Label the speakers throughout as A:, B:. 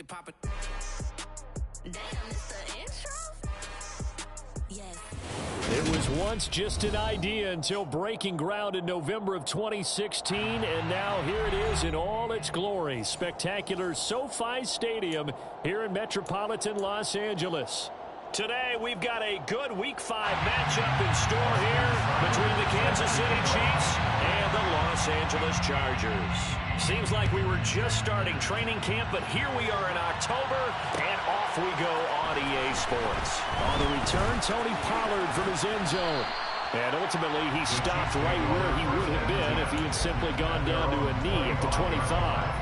A: pop it.
B: Damn, it's the intro? Yes.
C: It was once just an idea until breaking ground in November of 2016, and now here it is in all its glory. Spectacular SoFi Stadium here in metropolitan Los Angeles. Today, we've got a good Week 5 matchup in store here between the Kansas City Chiefs and the Los Angeles Chargers. Seems like we were just starting training camp, but here we are in October, and off we go on EA Sports. On the return, Tony Pollard from his end zone. And ultimately, he stopped right where he would have been if he had simply gone down to a knee at the 25.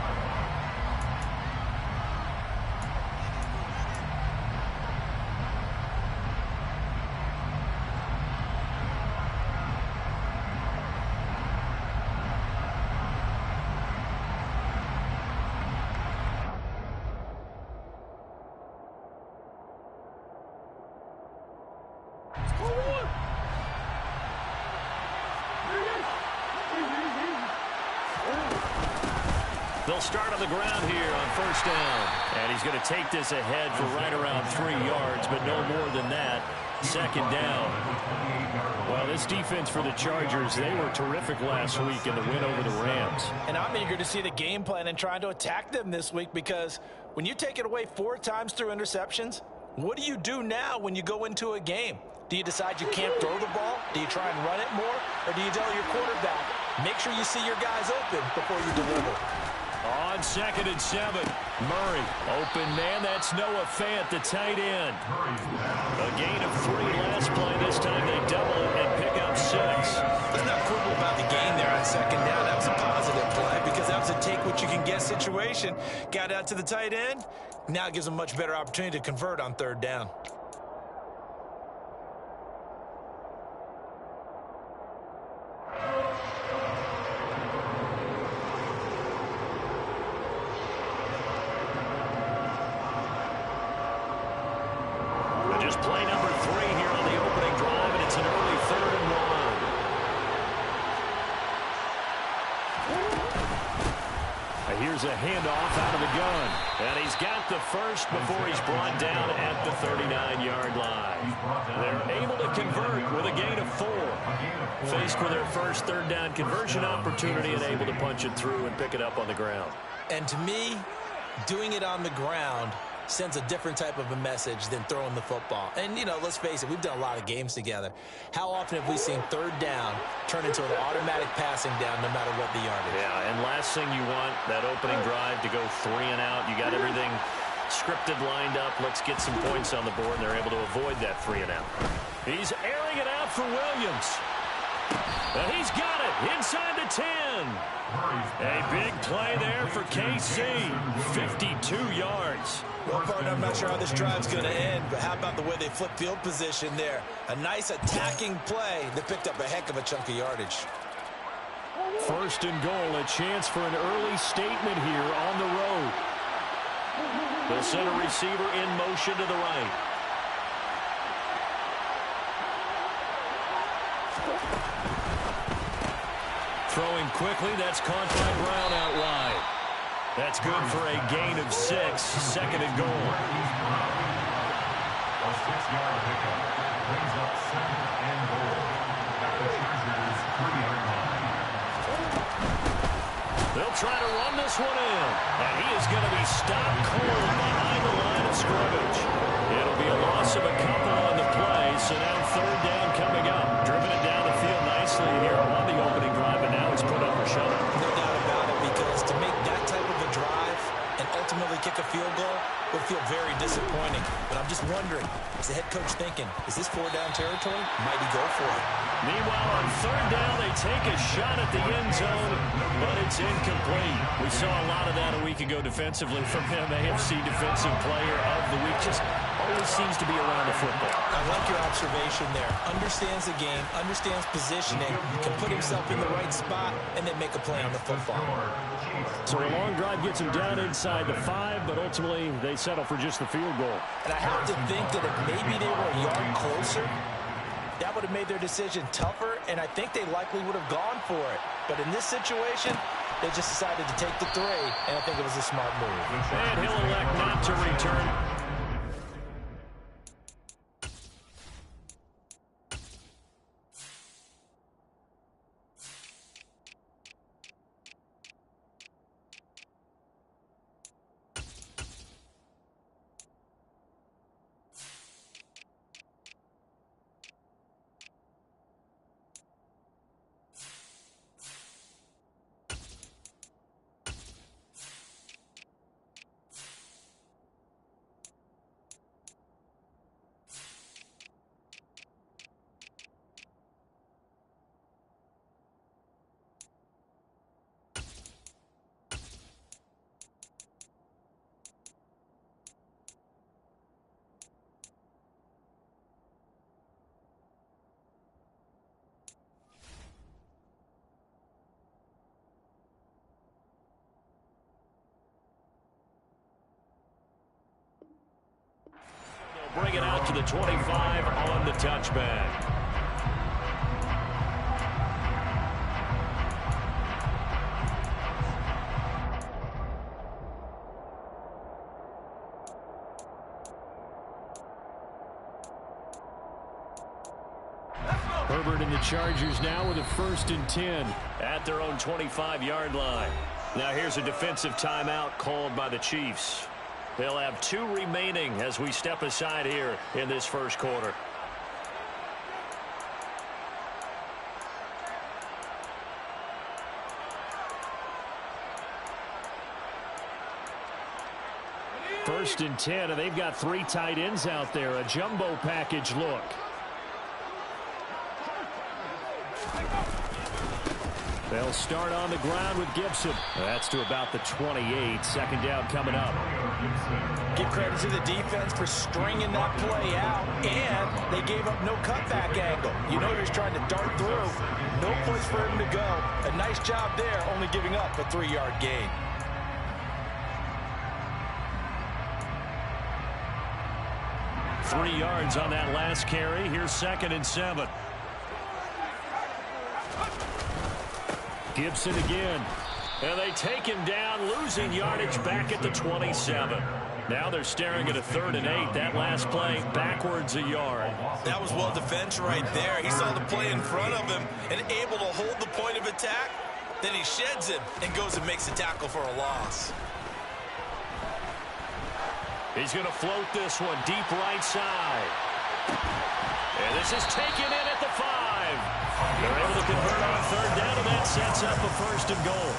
C: They'll start on the ground here on first down. And he's going to take this ahead for right around 3 yards, but no more than that. Second down. Well, this defense for the Chargers, they were terrific last week in the win over the Rams.
D: And I'm eager to see the game plan and trying to attack them this week, because when you take it away 4 times through interceptions, what do you do now when you go into a game? Do you decide you can't throw the ball? Do you try and run it more? Or do you tell your quarterback, make sure you see your guys open before you deliver?
C: On 2nd and 7, Murray. Open man, that's Noah Fant, the tight end. A gain of 3 last play. This time they double it and pick up 6.
D: Let's not quibble about the gain there on 2nd down. That was a positive play because that was a take-what-you-can-get situation. Got out to the tight end. Now it gives them a much better opportunity to convert on 3rd down.
C: Just play number 3 here on the opening drive, and it's an early 3rd and 1. Here's a handoff out of the gun. And he's got the first before he's brought down at the 39-yard line. They're able to convert with a gain of 4. Faced with their first 3rd down conversion opportunity and able to punch it through and pick it up on the ground.
D: And to me, doing it on the ground sends a different type of a message than throwing the football. And, you know, let's face it, we've done a lot of games together. How often have we seen 3rd down turn into an automatic passing down no matter what the yardage?
C: Yeah, and last thing you want, that opening drive to go 3 and out. You got everything scripted, lined up. Let's get some points on the board, and they're able to avoid that 3 and out. He's airing it out for Williams. And he's got it inside the 10. A big play there for KC. 52 yards.
D: Well, partner, I'm not sure how this drive's going to end, but how about the way they flip field position there? A nice attacking play that picked up a heck of a chunk of yardage.
C: 1st and goal, a chance for an early statement here on the road. They'll send a receiver in motion to the right. Throwing quickly, that's caught by Brown out wide. That's good for a gain of 6, 2nd and goal.
E: A 6-yard pickup brings up 2nd and goal at the Chargers' 3-yard line.
C: They'll try to run this one in, and he is going to be stopped cold behind the line of scrimmage. It'll be a loss of a couple on the play, so now 3rd down coming up. Driven it down the field nicely here on the opening drive, and now it's put up or shut up.
D: No doubt about it, because to make that type of a drive and ultimately kick a field goal would feel very disappointing. But I'm just wondering, is the head coach thinking, is this 4-down territory? Might he go for it?
C: Meanwhile, on 3rd down, they take a shot at the end zone, but it's incomplete. We saw a lot of that a week ago defensively from him. AFC Defensive Player of the Week. Just always seems to be around the football.
D: I like your observation there. Understands the game, understands positioning, can put himself in the right spot, and then make a play on the football.
C: So a long drive gets him down inside the 5, but ultimately they settle for just the field goal.
D: And I have to think that if maybe they were a yard closer, that would have made their decision tougher, and I think they likely would have gone for it. But in this situation, They just decided to take the 3, and I think it was a smart move.
C: And he'll elect not to return. Bring it out to the 25 on the touchback. Herbert and the Chargers now with a 1st and 10 at their own 25-yard line. Now here's a defensive timeout called by the Chiefs. They'll have 2 remaining as we step aside here in this first quarter. First and 10, and they've got 3 tight ends out there. A jumbo package look. They'll start on the ground with Gibson. That's to about the 28. Second down coming up.
D: Give credit to the defense for stringing that play out, and they gave up no cutback angle. You know he's trying to dart through. No place for him to go. A nice job there, only giving up a 3-yard gain.
C: Three yards on that last carry. Here's 2nd and 7. Gibson again. And they take him down, losing yardage back at the 27. Now they're staring at a 3rd and 8. That last play, backwards a yard.
A: That was well defense right there. He saw the play in front of him and able to hold the point of attack. Then he sheds him and goes and makes a tackle for a loss.
C: He's going to float this one deep right side. And this is taken in at the 5. They're able to convert on 3rd down, and that sets up a 1st and goal.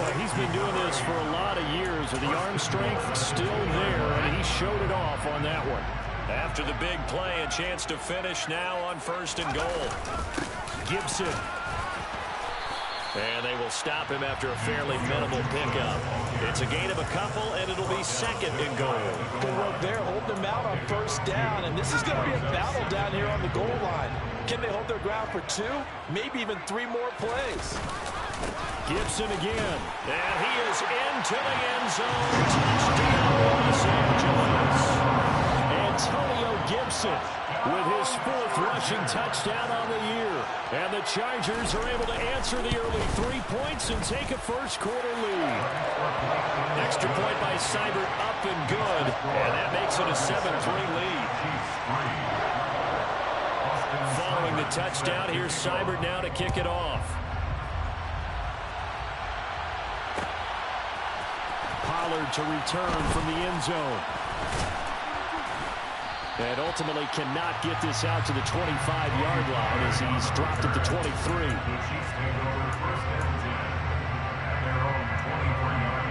C: Well, he's been doing this for a lot of years, and the arm strength still there, and he showed it off on that one. After the big play, a chance to finish now on 1st and goal. Gibson. And they will stop him after a fairly minimal pickup. It's a gain of a couple, and it'll be 2nd and goal.
D: Good work there, holding them out on 1st down, and this is going to be a battle down here on the goal line. Can they hold their ground for 2, maybe even 3 more plays?
C: Gibson again, and he is into the end zone. Touchdown, Los Angeles. Antonio Gibson with his 4th rushing touchdown on the year. And the Chargers are able to answer the early 3 points and take a first quarter lead. Extra point by Seibert up and good. And that makes it a 7-3 lead. Following the touchdown, here's Seibert now to kick it off. Pollard to return from the end zone. And ultimately cannot get this out to the 25-yard line as he's dropped at the 23.
E: The Chiefs take over 1st and 10 at their own 23-yard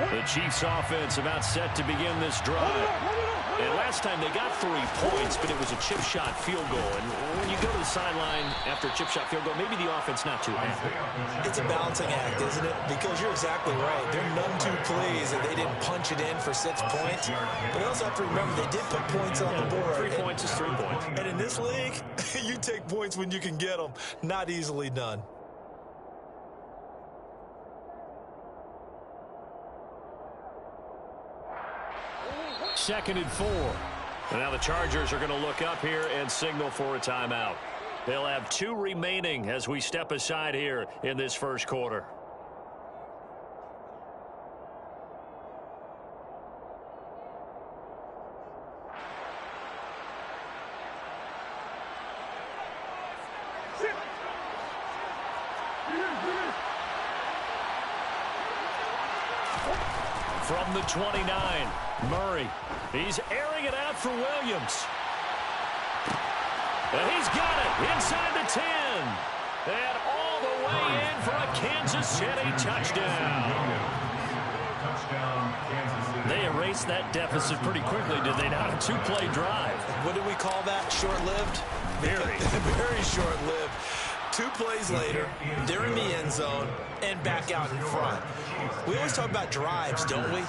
E: line.
C: The Chiefs offense about set to begin this drive. And last time they got 3 points, but it was a chip shot field goal. And when you go to the sideline after a chip shot field goal, maybe the offense not too happy.
A: It's a balancing act, isn't it? Because you're exactly right. They're none too pleased that they didn't punch it in for 6 points. But you also have to remember they did put points on the board.
C: 3 points is 3 points.
A: And in this league, you take points when you can get them. Not easily done.
C: 2nd and 4. And now the Chargers are going to look up here and signal for a timeout. They'll have 2 remaining as we step aside here in this first quarter. From the 29, Murray. He's airing it out for Williams. And he's got it inside the 10. And all the way in for a Kansas City touchdown. They erased that deficit pretty quickly, did they not? A 2-play drive.
A: What do we call that? Short-lived?
C: Very.
A: Very short-lived. 2 plays later, they're in the end zone and back out in front. We always talk about drives, don't we?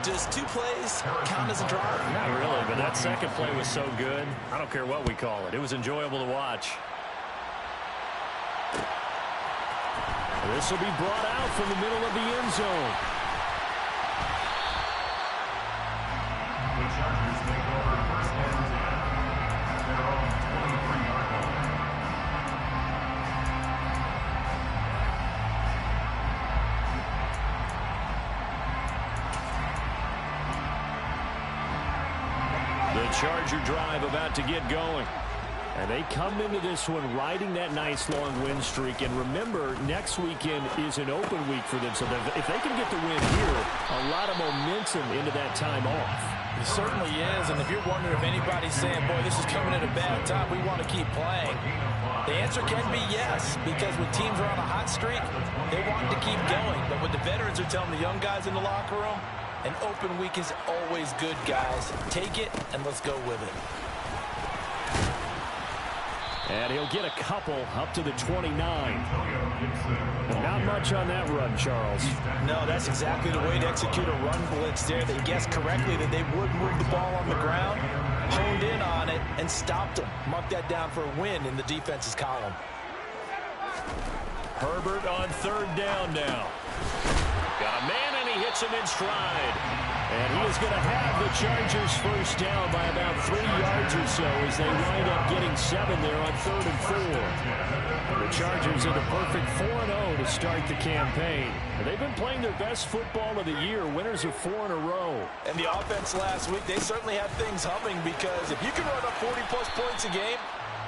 A: Does 2 plays count as a drive?
C: Not really, but that second play was so good. I don't care what we call it. It was enjoyable to watch. This will be brought out from the middle of the end zone.
E: The Chargers take over first and 10 at their own 23-yard line.
C: The Charger drive about to get going. And they come into this one riding that nice long win streak. And remember, next weekend is an open week for them. So if they can get the win here, a lot of momentum into that time off.
D: It certainly is. And if you're wondering if anybody's saying, boy, this is coming at a bad time, we want to keep playing, the answer can be yes. Because when teams are on a hot streak, they want to keep going. But what the veterans are telling the young guys in the locker room, an open week is always good, guys. Take it, and let's go with it.
C: And he'll get a couple up to the 29. Not much on that run, Charles.
D: No, that's exactly the way to execute a run blitz there. They guessed correctly that they would move the ball on the ground, honed in on it, and stopped them. Mark that down for a win in the defense's column.
C: Herbert on 3rd down now. Got a man, and he hits him in stride. And he is going to have the Chargers first down by about 3 yards or so as they wind up getting 7 there on 3rd and 4. The Chargers are the perfect 4-0 to start the campaign. And they've been playing their best football of the year, winners of 4 in a row.
D: And the offense last week, they certainly had things humming because if you can run up 40-plus points a game,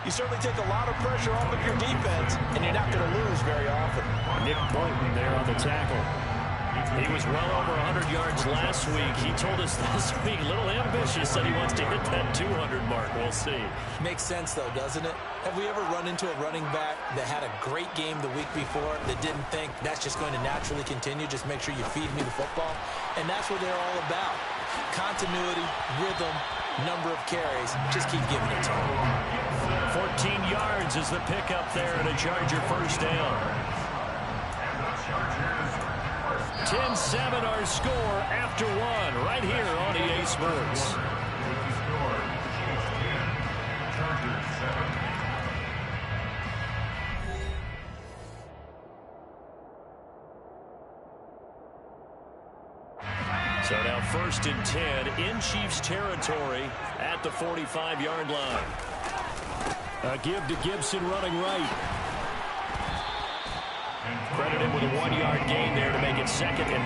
D: you certainly take a lot of pressure off of your defense, and you're not going to lose very often.
C: Nick Bolton there on the tackle. He was well over 100 yards last week. He told us this week, a little ambitious, said he wants to hit that 200 mark. We'll see.
A: Makes sense, though, doesn't it? Have we ever run into a running back that had a great game the week before that didn't think that's just going to naturally continue? Just make sure you feed me the football. And that's what they're all about. Continuity, rhythm, number of carries. Just keep giving it to them.
C: 14 yards is the pickup there and a Charger first down. 10-7 our score after 1 right here on EA Sports. So now 1st and 10 in Chiefs territory at the 45-yard line. A give to Gibson running right. Credit him with a 1-yard gain there to make it 2nd and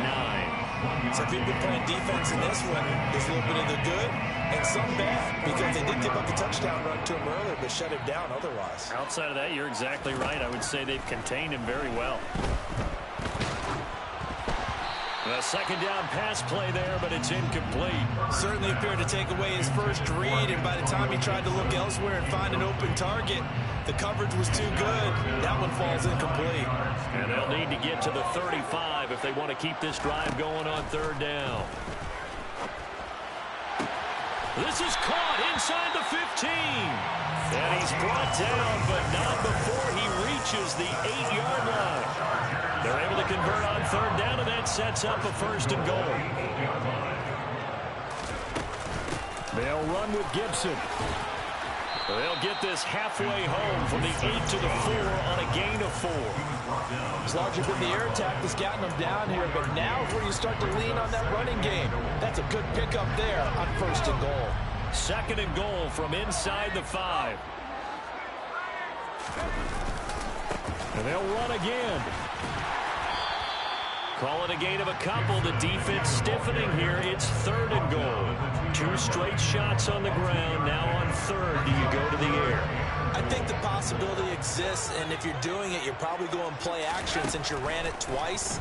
C: 9.
A: So if you've been playing defense in this one, there's a little bit of the good and some bad because they did give up the touchdown run to him earlier but shut him down otherwise.
C: Outside of that, you're exactly right. I would say they've contained him very well. A 2nd down pass play there, but it's incomplete.
A: Certainly appeared to take away his first read, and by the time he tried to look elsewhere and find an open target, the coverage was too good. That one falls incomplete.
C: And they'll need to get to the 35 if they want to keep this drive going on 3rd down. This is caught inside the 15. And he's brought down, but not before he reaches the 8-yard line. They're able to convert on 3rd down, and that sets up a 1st and goal. They'll run with Gibson. They'll get this halfway home from the 8 to the 4 on a gain of 4.
D: It's largely been the air attack that's gotten them down here, but now is where you start to lean on that running game. That's a good pickup there on 1st and goal.
C: Second and goal from inside the 5. And they'll run again. Call it a gain of a couple. The defense stiffening here. It's third and goal. 2 straight shots on the ground. Now on third, do you go to the air?
A: I think the possibility exists, and if you're doing it, you're probably going play action since you ran it twice.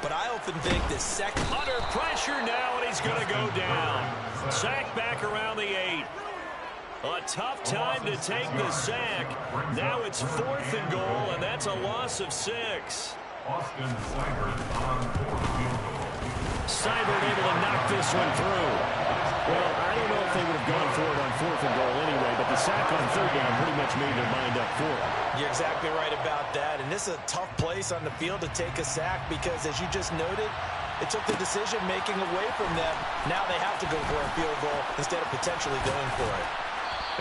A: But I often think that second...
C: Under pressure now, and he's going to go down. Sack back around the 8. A tough time to take the sack. Now it's 4th and goal, and that's a loss of 6.
E: Austin Seibert on 4th field goal.
C: Seibert able to knock this one through. Well, I don't know if they would have gone for it on 4th and goal anyway, but the sack on 3rd down pretty much made their mind up for it.
A: You're exactly right about that, and this is a tough place on the field to take a sack because, as you just noted, it took the decision-making away from them. Now they have to go for a field goal instead of potentially going for it.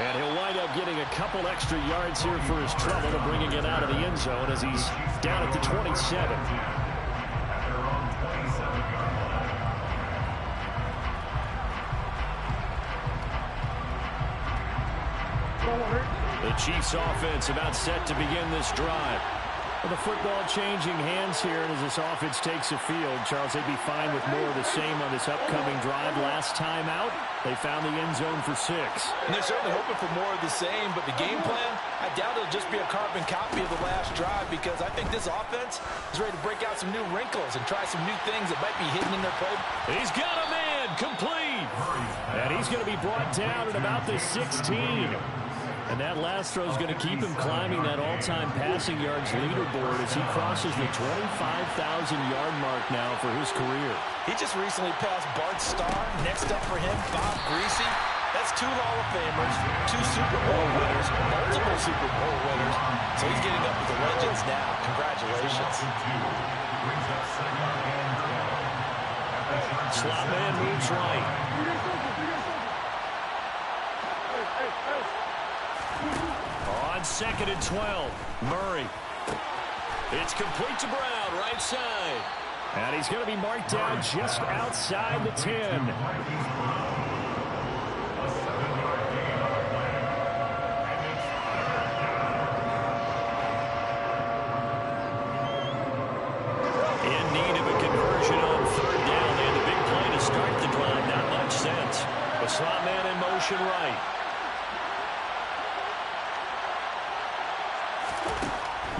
C: And he'll wind up getting a couple extra yards here for his trouble to bringing it out of the end zone as he's down at the 27.
E: At their own 27-yard line.
C: The Chiefs offense about set to begin this drive. Well, the football changing hands here, and as this offense takes the field, Charles, they'd be fine with more of the same on this upcoming drive. Last time out, they found the end zone for 6.
D: And they're certainly hoping for more of the same, but the game plan, I doubt it'll just be a carbon copy of the last drive because I think this offense is ready to break out some new wrinkles and try some new things that might be hidden in their play.
C: He's got a man, complete. And he's going to be brought down at about the 16. And that last throw is going to keep him climbing that all-time passing yards leaderboard as he crosses the 25,000-yard mark now for his career.
D: He just recently passed Bart Starr. Next up for him, Bob Greasy. That's 2 Hall of Famers, 2 Super Bowl winners, multiple Super Bowl winners. So he's getting up with the legends now. Congratulations.
C: Slot man moves right. On 2nd and 12, Murray. It's complete to Brown, right side. And he's going to be marked down just outside the 10. In need of a conversion on 3rd down. They had the big play to start the drive. Not much sense. The slot man in motion right.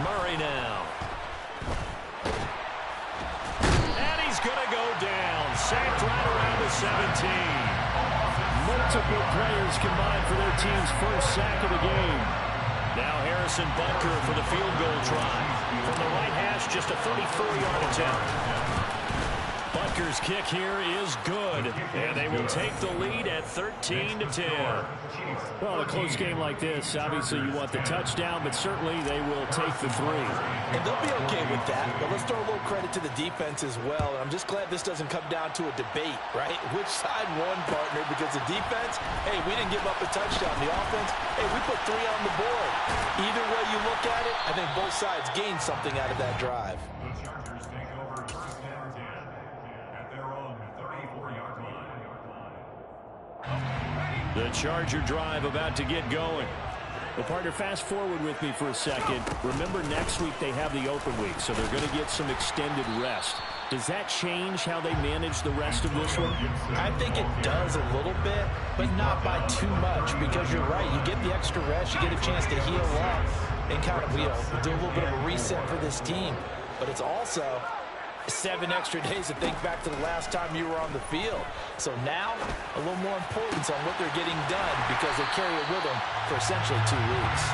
C: Murray now. And he's going to go down. Sacked right around the 17. Multiple players combined for their team's first sack of the game. Now Harrison Butker for the field goal try. From the right hash, just a 34-yard attempt. Butker's kick here is good, and they will take the lead at 13-10. Well, a close game like this, obviously you want the touchdown, but certainly they will take the 3.
A: And they'll be okay with that, but let's throw a little credit to the defense as well. And I'm just glad this doesn't come down to a debate, right? Which side won, partner? Because the defense, hey, we didn't give up a touchdown. The offense, hey, we put 3 on the board. Either way you look at it, I think both sides gained something out of that drive.
E: The Chargers take over 1st and 10 at their own 34-yard line.
C: The Charger drive about to get going. Well, partner, fast forward with me for a second. Remember, next week they have the open week, so they're going to get some extended rest. Does that change how they manage the rest of this one?
A: I think it does a little bit, but not by too much, because you're right. You get the extra rest, you get a chance to heal up and kind of, do a little bit of a reset for this team. But it's also 7 extra days to think back to the last time you were on the field. So now, a little more importance on what they're getting done because they carry it with them for essentially 2 weeks.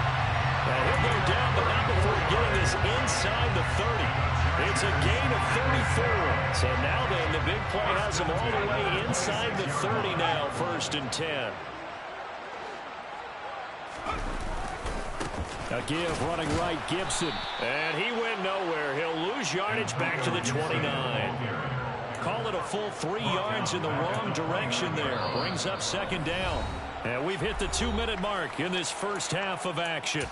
C: Now he'll go down, but not before getting this inside the 30. It's a gain of 34. So now then, the big play has them all the way inside the 30 now, 1st and 10. A give running right, Gibson. And he went nowhere. He'll lose yardage back to the 29. Call it a full 3 yards in the wrong direction there. Brings up 2nd down. And we've hit the 2-minute mark in this first half of action.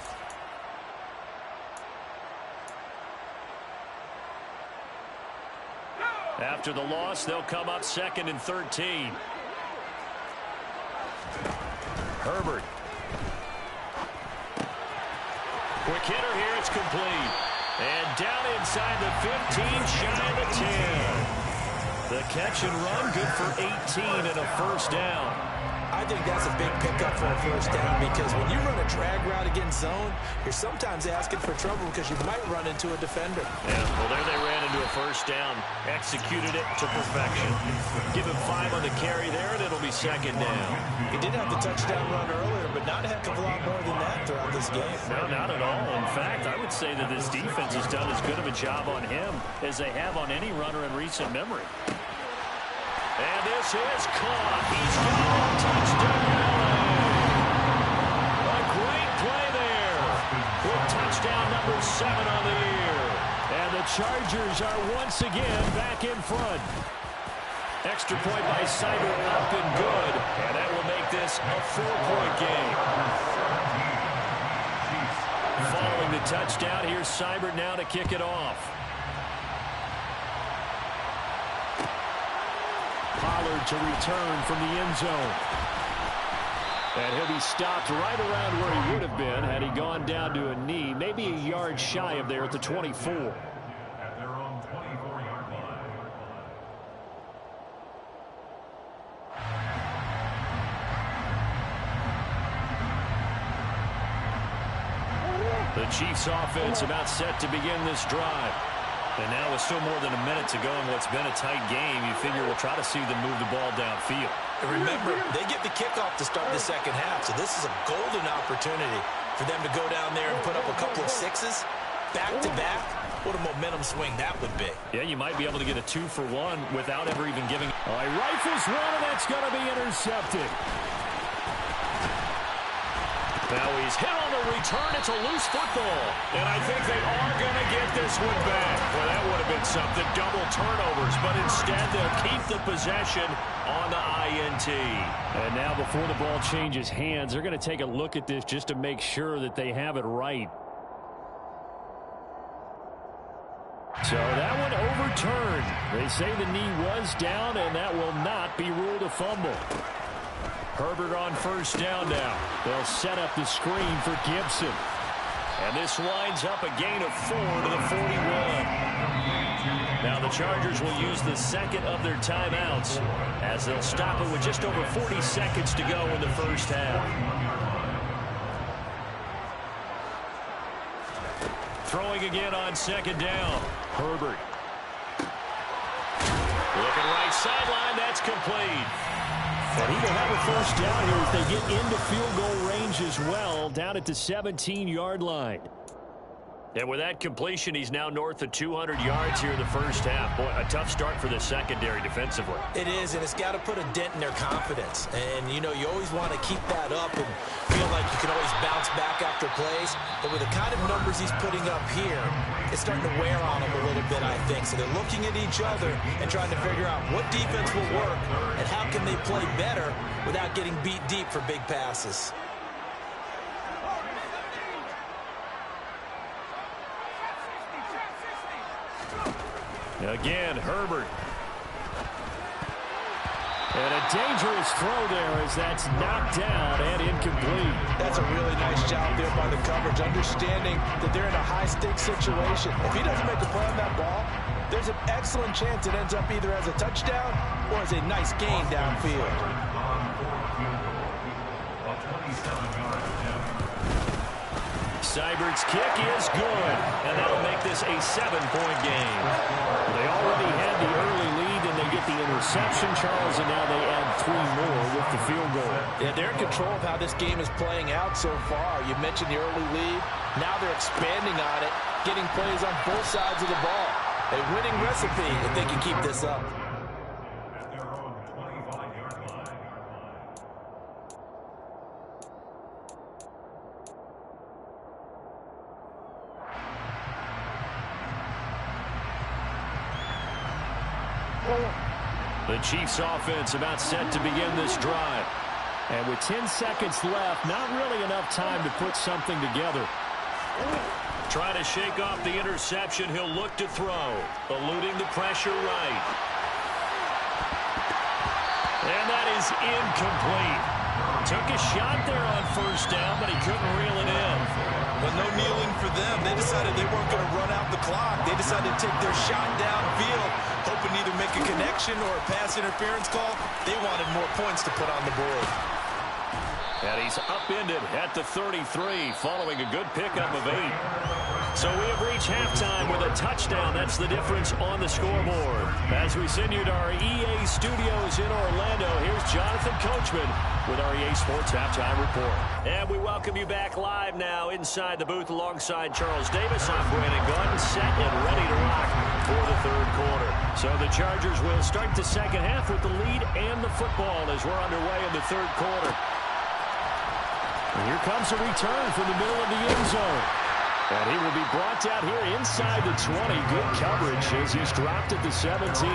C: After the loss, they'll come up 2nd and 13. Herbert. Quick hitter here. It's complete. And down inside the 15, shy of the 10. The catch and run, good for 18 and a first down.
A: I think that's a big pickup for a first down because when you run a drag route against zone, you're sometimes asking for trouble because you might run into a defender.
C: Yeah, well, there they ran into a first down. Executed it to perfection. Give him 5 on the carry there, and it'll be second down.
A: He did have the touchdown run earlier, but not a heck of a lot more than that throughout this game.
C: No, not at all. In fact, I would say that this defense has done as good of a job on him as they have on any runner in recent memory. And this is caught. He's got a touchdown. A great play there. With touchdown number 7 on the year. And the Chargers are once again back in front. Extra point by Seibert up and good. And that will make this a 4-point game. Following the touchdown, here's Seibert now to kick it off. Pollard to return from the end zone. And he'll be stopped right around where he would have been had he gone down to a knee, maybe a yard shy of there at the 24.
E: At their own 24-yard line.
C: The Chiefs offense about set to begin this drive. And now with still more than a minute to go in what's been a tight game, you figure we'll try to see them move the ball downfield.
A: And remember, they get the kickoff to start the second half, so this is a golden opportunity for them to go down there and put up a couple of sixes back-to-back. What a momentum swing that would be.
C: Yeah, you might be able to get a 2-for-1 without ever even giving. Oh, he rifles one, and that's going to be intercepted. Now he's hit on the return. It's a loose football. And I think they are going to get this one back. Well, that would have been something. Double turnovers. But instead, they'll keep the possession on the INT. And now before the ball changes hands, they're going to take a look at this just to make sure that they have it right. So that one overturned. They say the knee was down, and that will not be ruled a fumble. Herbert on first down now. They'll set up the screen for Gibson. And this winds up a gain of 4 to the 41. Now the Chargers will use the second of their timeouts as they'll stop it with just over 40 seconds to go in the first half. Throwing again on second down. Herbert. Looking right sideline. That's complete. And he will have a first down here if they get into field goal range as well, down at the 17-yard line. And with that completion, he's now north of 200 yards here in the first half. Boy, a tough start for the secondary defensively.
A: It is, and it's got to put a dent in their confidence. And, you know, you always want to keep that up and feel like you can always bounce back after plays. But with the kind of numbers he's putting up here, it's starting to wear on them a little bit, I think. So they're looking at each other and trying to figure out what defense will work and how can they play better without getting beat deep for big passes.
C: Again, Herbert. And a dangerous throw there as that's knocked down and incomplete.
A: That's a really nice job there by the coverage, understanding that they're in a high-stakes situation. If he doesn't make a play on that ball, there's an excellent chance it ends up either as a touchdown or as a nice gain downfield.
C: Seibert's kick is good, and that'll make this a 7-point game. They already had the early lead, and they get the interception, Charles, and now they add 3 more with the field goal.
A: Yeah, they're in control of how this game is playing out so far. You mentioned the early lead. Now they're expanding on it, getting plays on both sides of the ball. A winning recipe if they can keep this up.
E: At their own 25-yard line.
C: The Chiefs offense about set to begin this drive. And with 10 seconds left, not really enough time to put something together. Trying to shake off the interception. He'll look to throw. Eluding the pressure right. And that is incomplete. Took a shot there on first down, but he couldn't reel it in.
D: But no kneeling for them. They decided they weren't going to run out the clock. They decided to take their shot downfield, hoping to either make a connection or a pass interference call. They wanted more points to put on the board.
C: And he's upended at the 33 following a good pickup of 8. So we have reached halftime with a touchdown. That's the difference on the scoreboard. As we send you to our EA studios in Orlando, here's Jonathan Coachman with our EA Sports Halftime Report. And we welcome you back live now inside the booth alongside Charles Davis. I'm Brandon Gordon, set and ready to rock for the third quarter. So the Chargers will start the second half with the lead and the football as we're underway in the third quarter. And here comes a return from the middle of the end zone. And he will be brought down here inside the 20. Good coverage as he's dropped at the 17.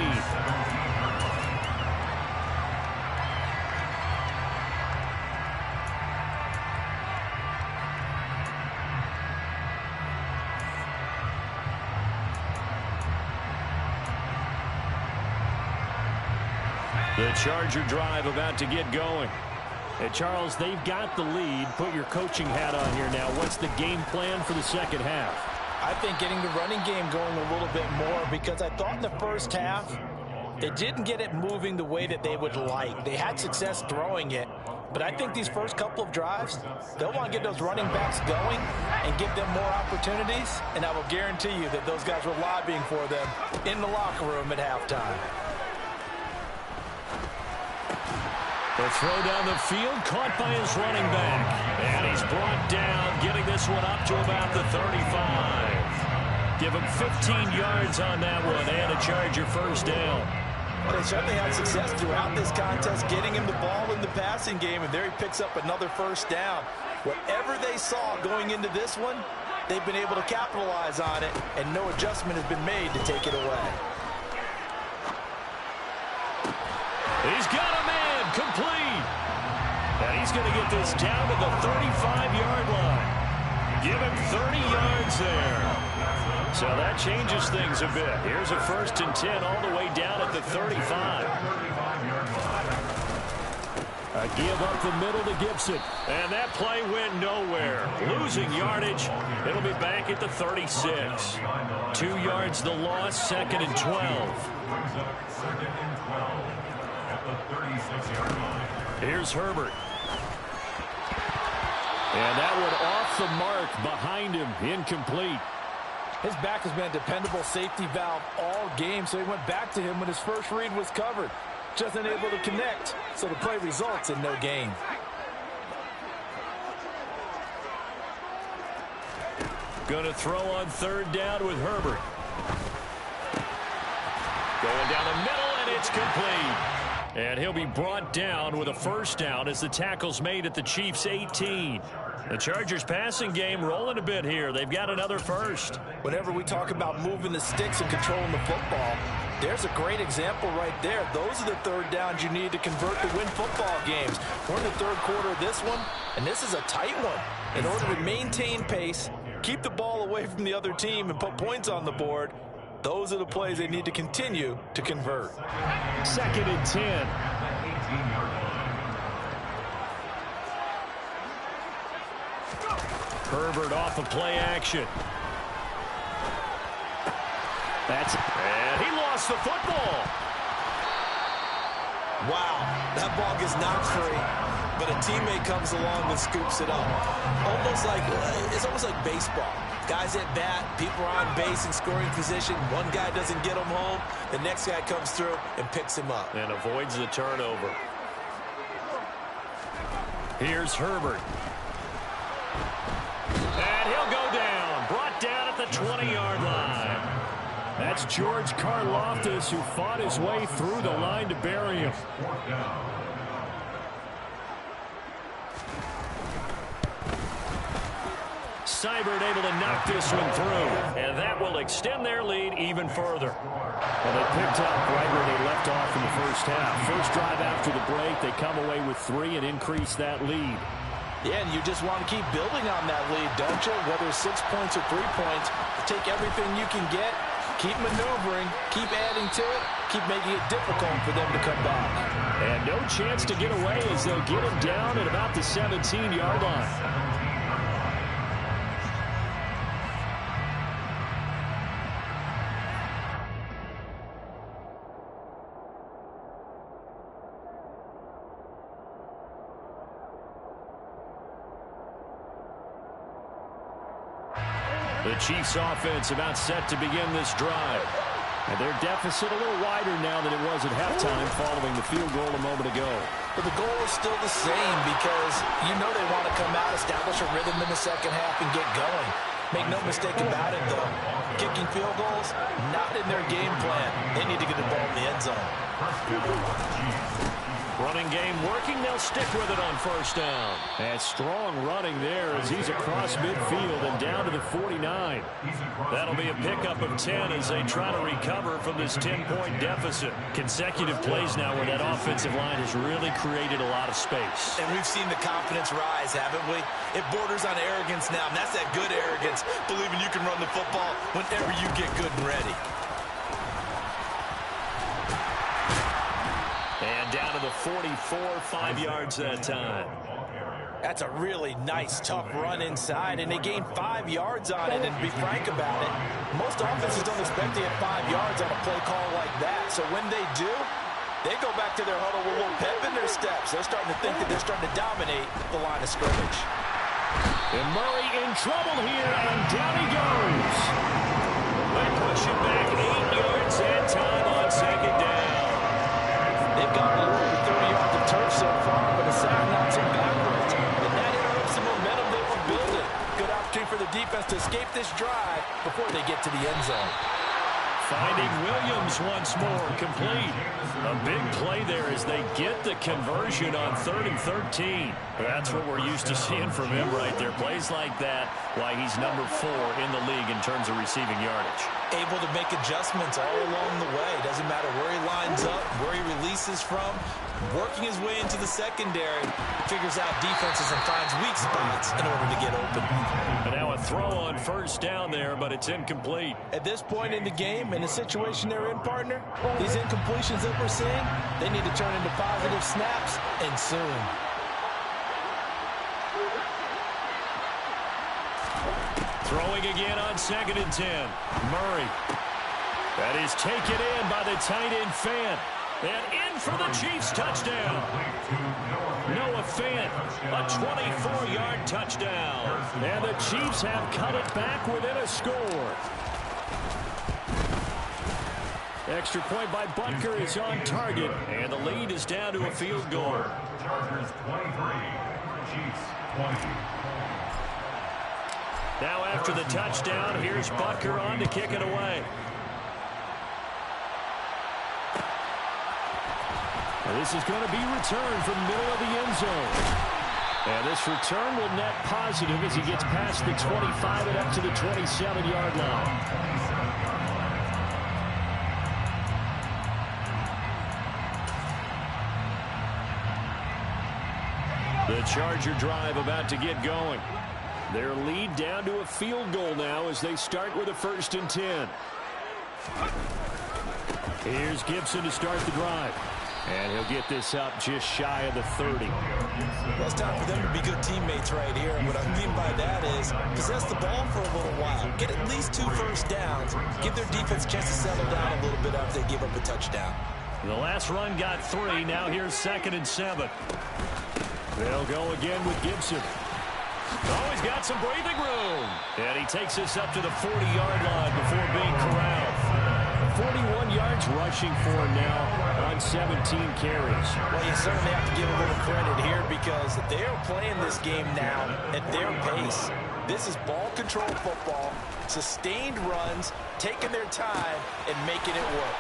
C: The Charger drive about to get going. Hey, Charles, they've got the lead. Put your coaching hat on here now. What's the game plan for the second half?
D: I think getting the running game going a little bit more, because I thought in the first half they didn't get it moving the way that they would like. They had success throwing it, but I think these first couple of drives, they'll want to get those running backs going and give them more opportunities, and I will guarantee you that those guys were lobbying for them in the locker room at halftime.
C: The throw down the field, caught by his running back. And he's brought down, getting this one up to about the 35. Give him 15 yards on that one and a Charger first down.
D: Well, they certainly had success throughout this contest, getting him the ball in the passing game, and there he picks up another first down. Whatever they saw going into this one, they've been able to capitalize on it, and no adjustment has been made to take it away.
C: He's got a man. Complete. And he's going to get this down to the 35-yard line. Give him 30 yards there. So that changes things a bit. Here's a 1st and 10 all the way down at the 35. A give up the middle to Gibson. And that play went nowhere. Losing yardage. It'll be back at the 36. 2 yards the loss, 2nd and 12. Here's Herbert. And that one off the mark behind him, incomplete.
D: His back has been a dependable safety valve all game, so he went back to him when his first read was covered. Just unable to connect, so the play results in no gain.
C: Going to throw on 3rd down with Herbert. Going down the middle, and it's complete. And he'll be brought down with a first down as the tackle's made at the Chiefs' 18. The Chargers passing game rolling a bit here. They've got another first.
D: Whenever we talk about moving the sticks and controlling the football, there's a great example right there. Those are the 3rd downs you need to convert to win football games. We're in the 3rd quarter of this one, and this is a tight one. In order to maintain pace, keep the ball away from the other team, and put points on the board, those are the plays they need to continue to convert.
C: 2nd and 10. Herbert off of play action. And he lost the football.
A: Wow, that ball gets knocked free, but a teammate comes along and scoops it up. It's almost like baseball. Guys at bat, people are on base in scoring position. One guy doesn't get him home. The next guy comes through and picks him up.
C: And avoids the turnover. Here's Herbert. And he'll go down. Brought down at the 20-yard line. That's George Karlaftis, who fought his way through the line to bury him. Seibert able to knock this one through, and that will extend their lead even further. And they picked up right where they left off in the first half. First drive after the break, they come away with 3 and increase that lead.
D: Yeah, and you just want to keep building on that lead, don't you? Whether it's 6 points or 3 points, take everything you can get, keep maneuvering, keep adding to it, keep making it difficult for them to come back.
C: And no chance to get away as they'll get him down at about the 17-yard line. The Chiefs offense about set to begin this drive. And their deficit a little wider now than it was at halftime following the field goal a moment ago.
D: But the goal is still the same because you know they want to come out, establish a rhythm in the second half, and get going. Make no mistake about it, though. Kicking field goals, not in their game plan. They need to get the ball in the end zone.
C: Running game working. They'll stick with it on first down. And strong running there as he's across midfield and down to the 49. That'll be a pickup of 10 as they try to recover from this 10-point deficit. Consecutive plays now where that offensive line has really created a lot of space.
A: And we've seen the confidence rise, haven't we? It borders on arrogance now, and that's that good arrogance, believing you can run the football whenever you get good and ready.
C: And down to the 44, 5 yards that time.
D: That's a really nice, tough run inside, and they gained 5 yards on it. And to be frank about it, most offenses don't expect to get 5 yards on a play call like that. So when they do, they go back to their huddle with a little pep in their steps. They're starting to think that they're starting to dominate the line of scrimmage.
C: And Murray in trouble here, and down he goes. They push him back 8 yards that time on second down.
D: They've gotten a little over 30 yards of turf so far, but a sack knocks them backwards. And that interrupts the momentum they were building. Good opportunity for the defense to escape this drive before they get to the end zone.
C: Finding Williams once more, complete. A big play there as they get the conversion on 3rd and 13. That's what we're used to seeing from him right there. Plays like that, why he's number 4 in the league in terms of receiving yardage.
A: Able to make adjustments all along the way. Doesn't matter where he lines up, where he releases from. Working his way into the secondary, figures out defenses and finds weak spots in order to get open.
C: And now a throw on first down there, but it's incomplete.
D: At this point in the game, in the situation they're in, partner, these incompletions that we're seeing, they need to turn into positive snaps, and soon.
C: Throwing again on 2nd and 10. Murray. That is taken in by the tight end Fant. And in for the Chiefs touchdown. Noah Fant, a 24-yard touchdown. And the Chiefs have cut it back within a score. Extra point by Butker is on target. And the lead is down to a field goal.
E: Chargers 23, Chiefs 20.
C: Now after the touchdown, here's Butker on to kick it away. And this is going to be returned from the middle of the end zone. And this return will net positive as he gets past the 25 and up to the 27-yard line. The Charger drive about to get going. Their lead down to a field goal now as they start with a 1st and 10. Here's Gibson to start the drive. And he'll get this up just shy of the 30.
A: Well, it's time for them to be good teammates right here. And what I mean by that is possess the ball for a little while. Get at least 2 first downs. Give their defense a chance to settle down a little bit after they give up a touchdown.
C: The last run got 3. Now here's 2nd and 7. They'll go again with Gibson. Oh, he's got some breathing room. And he takes this up to the 40-yard line before being corralled. 41 yards rushing for him now on 17 carries.
D: Well, you certainly have to give a little credit here because they are playing this game now at their pace. This is ball control football, sustained runs, taking their time, and making it work.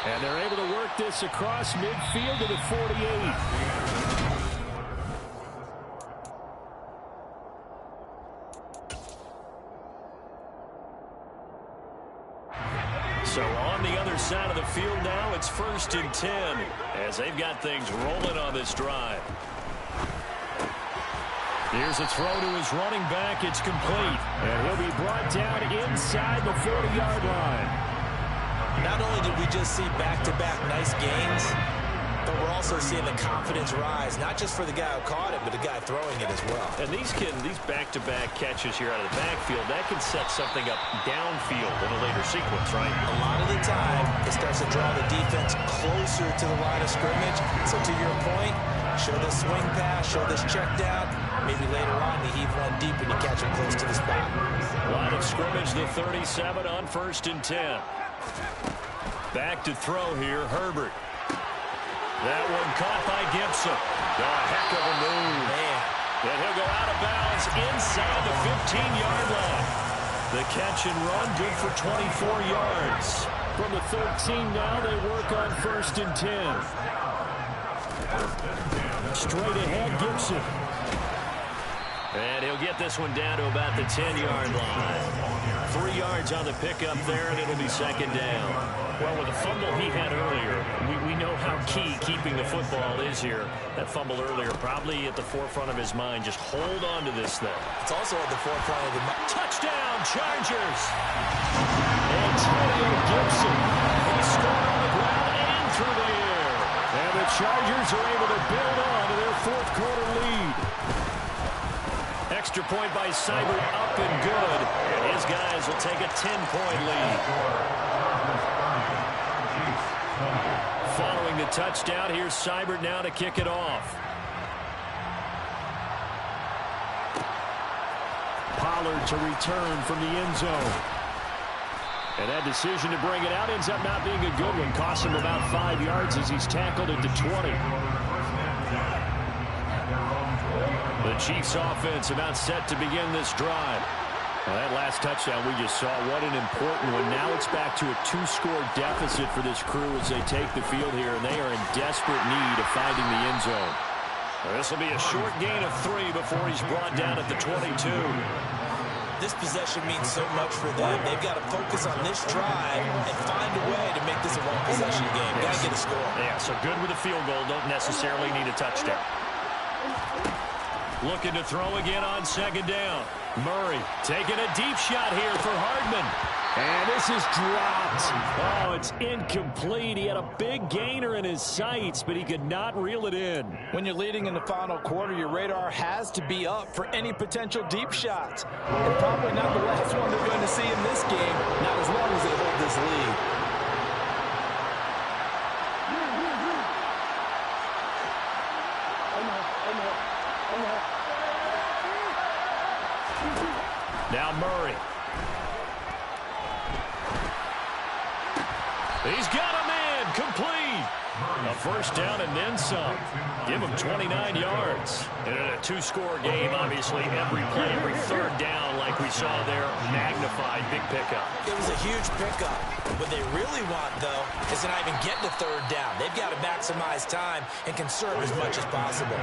C: And they're able to work this across midfield to the 48. So on the other side of the field now, it's 1st and 10 as they've got things rolling on this drive. Here's a throw to his running back. It's complete. And he'll be brought down inside the 40-yard line.
A: Not only did we just see back-to-back nice gains, but we're also seeing the confidence rise, not just for the guy who caught it, but the guy throwing it as well.
C: And these back-to-back catches here out of the backfield, that can set something up downfield in a later sequence, right?
A: A lot of the time, it starts to draw the defense closer to the line of scrimmage. So to your point, show this swing pass, show this check down. Maybe later on you heave one deep and you catch him close to the spot.
C: Line of scrimmage, the 37 on 1st and 10. Back to throw here, Herbert. That one caught by Gibson. A heck of a move.
A: Man.
C: And he'll go out of bounds inside the 15-yard line. The catch and run good for 24 yards. From the 13 now, they work on 1st and 10. Straight ahead, Gibson. And he'll get this one down to about the 10-yard line. 3 yards on the pickup there, and it'll be 2nd down. Well, with the fumble he had earlier, we know how key keeping the football is here. That fumble earlier probably at the forefront of his mind. Just hold on to this thing.
A: It's also at the forefront of the mind.
C: Touchdown, Chargers! Antonio Gibson. He scored on the ground and through the air. And the Chargers are able to build on to their 4th quarter lead. Extra point by Seibert up and good. And his guys will take a 10-point lead. Following the touchdown, here's Seibert now to kick it off. Pollard to return from the end zone. And that decision to bring it out ends up not being a good one. Costs him about 5 yards as he's tackled into 20. The Chiefs offense about set to begin this drive. Well, that last touchdown we just saw, what an important one. Now it's back to a 2-score deficit for this crew as they take the field here, and they are in desperate need of finding the end zone. Well, this will be a short gain of 3 before he's brought down at the 22.
A: This possession means so much for them. They've got to focus on this drive and find a way to make this a one-possession game. Got to get a score.
C: Yeah, so good with a field goal. Don't necessarily need a touchdown. Looking to throw again on 2nd down. Murray taking a deep shot here for Hardman. And this is dropped. Oh, it's incomplete. He had a big gainer in his sights, but he could not reel it in.
D: When you're leading in the final quarter, your radar has to be up for any potential deep shots. And probably not the last one they're going to see in this game, not as long as they hold this lead.
C: Now Murray. He's got a man complete. A 1st down and then some. Give him 29 yards. And in a 2-score game, obviously, every play, every 3rd down, like we saw there, magnified, big pickup.
A: It was a huge pickup. What they really want, though, is to not even get to 3rd down. They've got to maximize time and conserve as much as possible.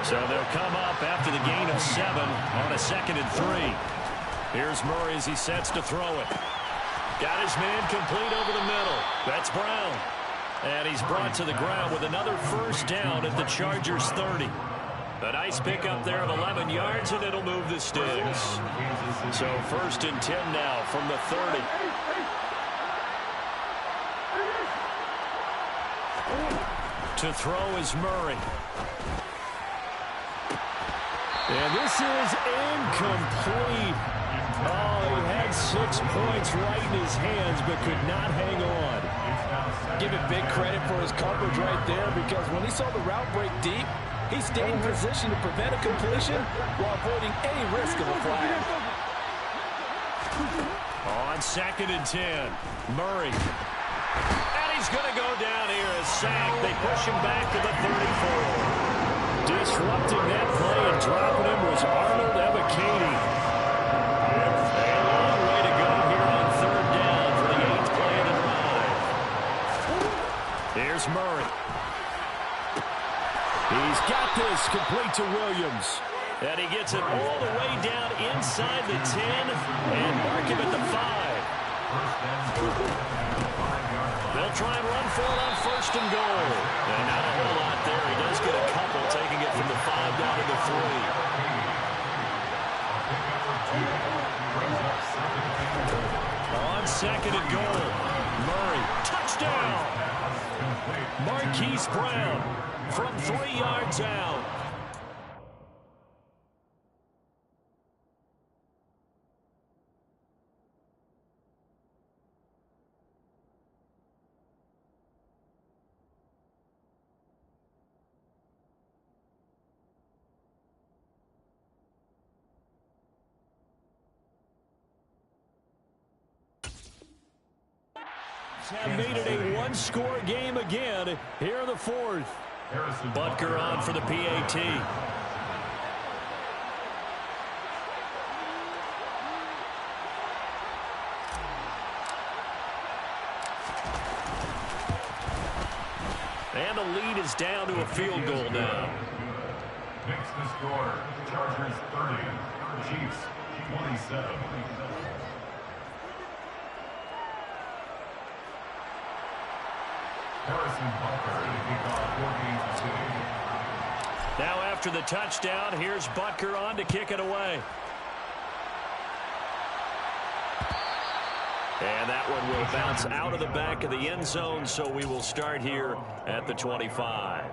C: So they'll come up after the gain of 7 on a 2nd and 3. Here's Murray as he sets to throw it. Got his man complete over the middle. That's Brown. And he's brought to the ground with another 1st down at the Chargers 30. A nice pickup there of 11 yards, and it'll move the sticks. So 1st and 10 now from the 30. To throw is Murray. And this is incomplete. Oh, he had 6 points right in his hands, but could not hang on.
D: Give him big credit for his coverage right there, because when he saw the route break deep, he stayed in position to prevent a completion while avoiding any risk of a flag.
C: On 2nd and 10, Murray. And he's going to go down here as sacked. They push him back to the 34. Disrupting that play and dropping him was Arnold Ebiketie. A long way to go here on 3rd down for the 8th play of the drive. Here's Murray. He's got this complete to Williams. And he gets it all the way down inside the 10 and mark him at the 5. They'll try and run for it on 1st and goal. And not a whole lot there. He does get a couple, taking it from the 5 down to the 3. On 2nd and goal, Murray, touchdown! Marquise Brown from 3 yards out. Have made it a one-score game again here in the fourth. Butker on for the PAT. And the lead is down to a field goal now.
E: Makes the score. Chargers 30, Chiefs 27.
C: Now after the touchdown, here's Butker on to kick it away. And that one will bounce out of the back of the end zone, so we will start here at the 25.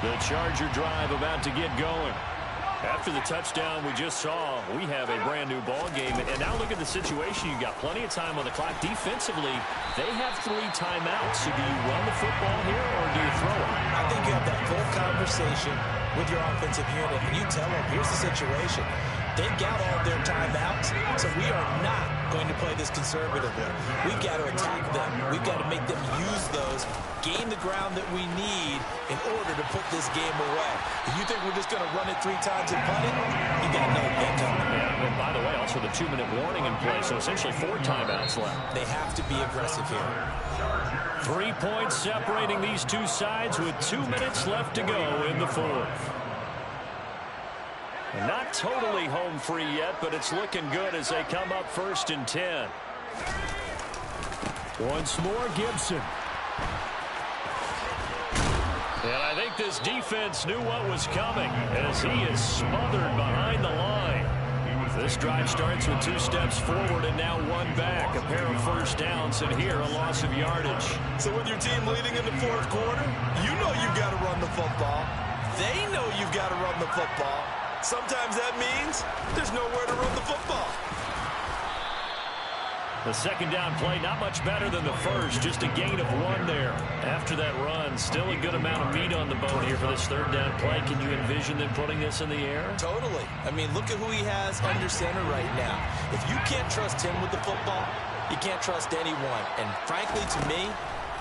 C: The Charger drive about to get going. After the touchdown we just saw, we have a brand new ball game. And now look at the situation. You got plenty of time on the clock. Defensively, they have 3 timeouts. So do you run the football here or do you throw it?
A: I think you have that full conversation with your offensive unit, and you tell them, here's the situation. They got all their timeouts, so we are not going to play this conservatively. We've got to attack them. We've got to make them use those, gain the ground that we need in order to put this game away. If you think we're just going to run it 3 times and punt it, you got another game coming.
C: Yeah, and by the way, also the 2-minute warning in play, so essentially 4 timeouts left.
A: They have to be aggressive here.
C: 3 points separating these two sides with 2 minutes left to go in the fourth. Not totally home free yet, but it's looking good as they come up 1st and 10. Once more, Gibson. And I think this defense knew what was coming as he is smothered behind the line. This drive starts with 2 steps forward and now 1 back. A pair of first downs, and here a loss of yardage.
A: So with your team leading in the 4th quarter, you know you've got to run the football. They know you've got to run the football. Sometimes that means there's nowhere to run the football.
C: The second down play, not much better than the first, just a gain of 1 there. After that run, still a good amount of meat on the bone here for this 3rd down play. Can you envision them putting this in the air?
A: Totally. I mean, look at who he has under center right now. If you can't trust him with the football, you can't trust anyone. And frankly, to me,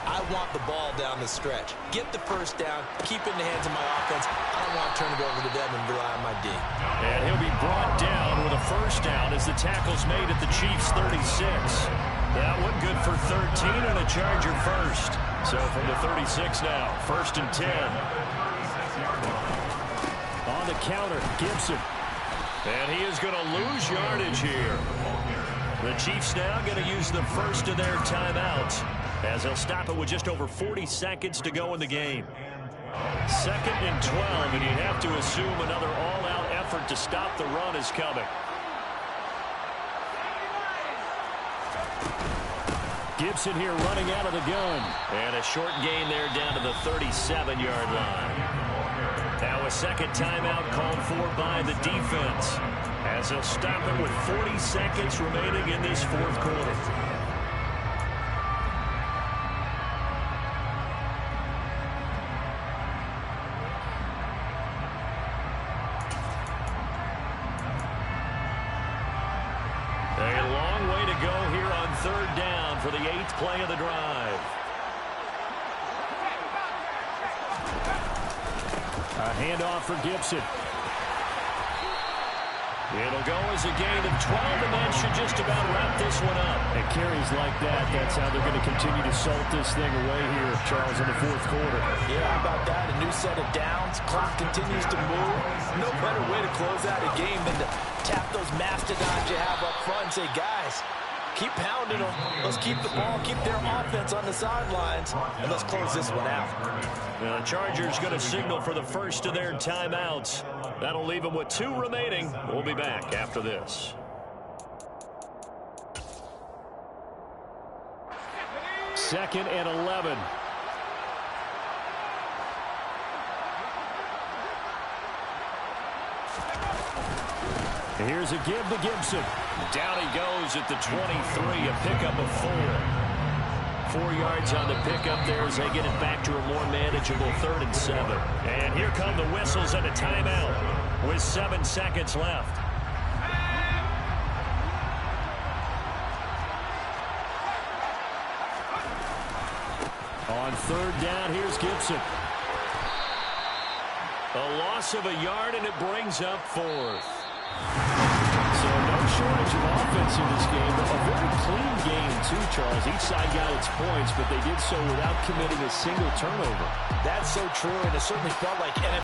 A: I want the ball down the stretch. Get the first down, keep it in the hands of my offense. I don't want to turn it over to them and rely on my D.
C: And he'll be brought down with a first down as the tackle's made at the Chiefs' 36. That one good for 13 and a Charger first. So from the 36 now, 1st and 10. On the counter, Gibson. And he is going to lose yardage here. The Chiefs now going to use the first of their timeouts, as they'll stop it with just over 40 seconds to go in the game. 2nd and 12, and you'd have to assume another all-out effort to stop the run is coming. Gibson here running out of the gun. And a short gain there down to the 37-yard line. Now a second timeout called for by the defense, as they'll stop it with 40 seconds remaining in this 4th quarter. For the 8th play of the drive. A handoff for Gibson. It'll go as a gain of 12, and that should just about wrap this one up. And carries like that, that's how they're going to continue to salt this thing away here, Charles, in the 4th quarter.
A: Yeah, how about that? A new set of downs. Clock continues to move. No better way to close out a game than to tap those mastodons you have up front and say, guys, keep pounding them. Let's keep the ball, keep their offense on the sidelines, and let's close this one out.
C: The Chargers going to signal for the first of their timeouts. That'll leave them with 2 remaining. We'll be back after this. 2nd and 11. Here's a give to Gibson. Down he goes at the 23, a pickup of 4. 4 yards on the pickup there as they get it back to a more manageable 3rd and 7. And here come the whistles and a timeout with 7 seconds left. On 3rd down, here's Gibson. A loss of a yard, and it brings up 4th. So no shortage of offense in this game, but a very clean game too, Charles. Each side got its points, but they did so without committing a single turnover.
D: That's so true, and it certainly felt like